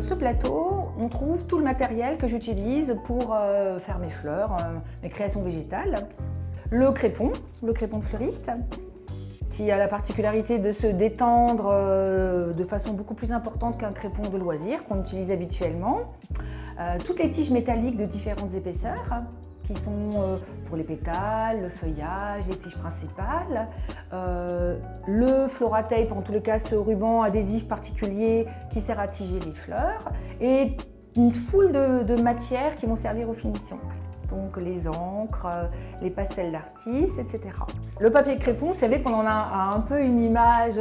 ce plateau, on trouve tout le matériel que j'utilise pour faire mes fleurs, mes créations végétales. Le crépon de fleuriste, qui a la particularité de se détendre de façon beaucoup plus importante qu'un crépon de loisir qu'on utilise habituellement. Toutes les tiges métalliques de différentes épaisseurs, qui sont pour les pétales, le feuillage, les tiges principales. Le Floratape, en tous les cas ce ruban adhésif particulier qui sert à tiger les fleurs. Et une foule de matières qui vont servir aux finitions. Donc les encres, les pastels d'artistes, etc. Le papier crépon, vous savez qu'on en a un peu une image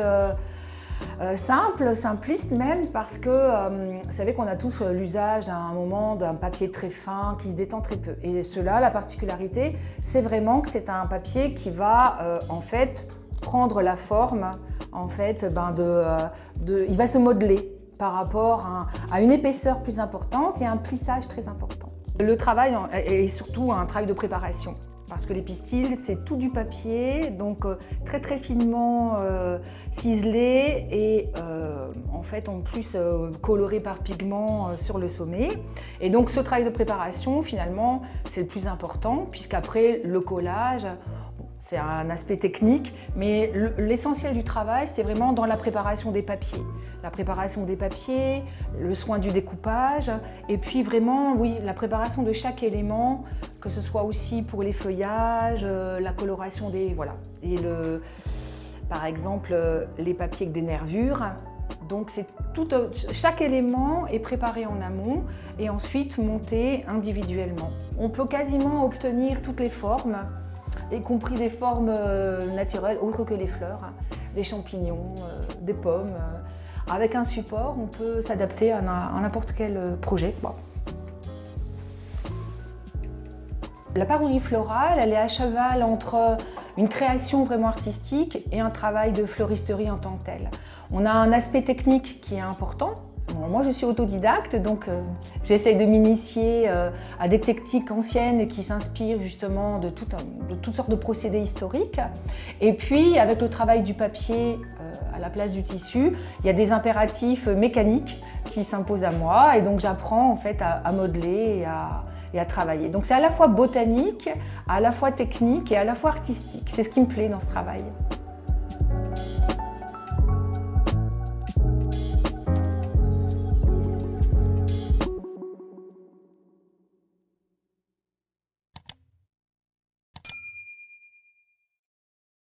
simple, simpliste même, parce que vous savez qu'on a tous l'usage à un moment d'un papier très fin qui se détend très peu. Et cela, la particularité, c'est vraiment que c'est un papier qui va en fait prendre la forme, en fait, il va se modeler par rapport à une épaisseur plus importante et à un plissage très important. Le travail est surtout un travail de préparation. Parce que les pistils, c'est tout du papier, donc très très finement ciselé et en fait en plus coloré par pigment sur le sommet. Et donc ce travail de préparation, finalement, c'est le plus important, puisqu'après le collage, c'est un aspect technique, mais l'essentiel du travail, c'est vraiment dans la préparation des papiers. La préparation des papiers, le soin du découpage, et puis vraiment, oui, la préparation de chaque élément, que ce soit aussi pour les feuillages, la coloration des... voilà. Et par exemple, les papiers avec des nervures. Donc chaque élément est préparé en amont et ensuite monté individuellement. On peut quasiment obtenir toutes les formes, y compris des formes naturelles autres que les fleurs, des champignons, des pommes. Avec un support, on peut s'adapter à n'importe quel projet. Bon. La parodie florale, elle est à cheval entre une création vraiment artistique et un travail de fleuristerie en tant que tel. On a un aspect technique qui est important. Bon, moi, je suis autodidacte, donc j'essaie de m'initier à des techniques anciennes qui s'inspirent justement de toutes sortes de procédés historiques. Et puis, avec le travail du papier à la place du tissu, il y a des impératifs mécaniques qui s'imposent à moi, et donc j'apprends en fait à modeler et à travailler. Donc c'est à la fois botanique, à la fois technique et à la fois artistique. C'est ce qui me plaît dans ce travail.